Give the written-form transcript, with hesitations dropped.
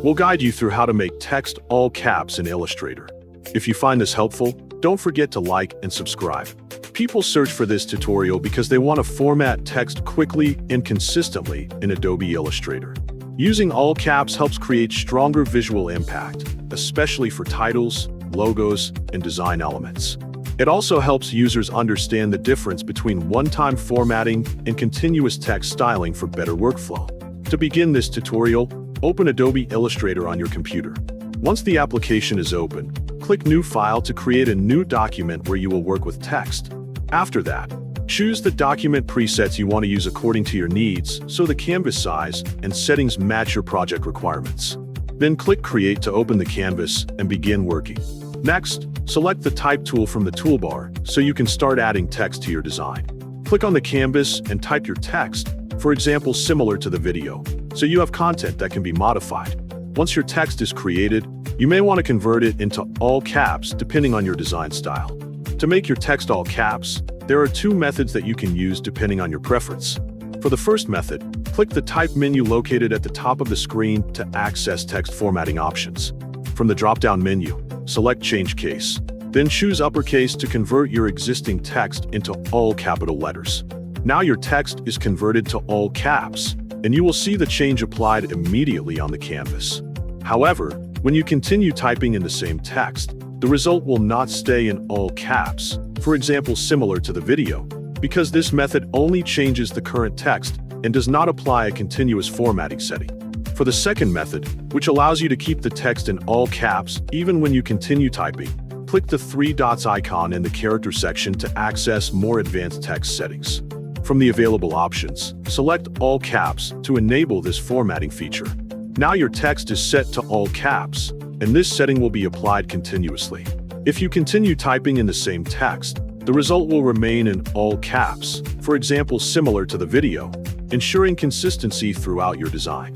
We'll guide you through how to make text all caps in Illustrator. If you find this helpful, don't forget to like and subscribe. People search for this tutorial because they want to format text quickly and consistently in Adobe Illustrator. Using all caps helps create stronger visual impact, especially for titles, logos, and design elements. It also helps users understand the difference between one-time formatting and continuous text styling for better workflow. To begin this tutorial, open Adobe Illustrator on your computer. Once the application is open, click New File to create a new document where you will work with text. After that, choose the document presets you want to use according to your needs so the canvas size and settings match your project requirements. Then click Create to open the canvas and begin working. Next, select the Type tool from the toolbar so you can start adding text to your design. Click on the canvas and type your text, for example similar to the video, so you have content that can be modified. Once your text is created, you may want to convert it into all caps depending on your design style. To make your text all caps, there are two methods that you can use depending on your preference. For the first method, click the Type menu located at the top of the screen to access text formatting options. From the drop-down menu, select Change Case. Then choose Uppercase to convert your existing text into all capital letters. Now your text is converted to all caps, and you will see the change applied immediately on the canvas. However, when you continue typing in the same text, the result will not stay in all caps, for example similar to the video, because this method only changes the current text and does not apply a continuous formatting setting. For the second method, which allows you to keep the text in all caps even when you continue typing, click the three dots icon in the character section to access more advanced text settings. From the available options, select all caps to enable this formatting feature. Now your text is set to all caps, and this setting will be applied continuously. If you continue typing in the same text, the result will remain in all caps, for example similar to the video, ensuring consistency throughout your design.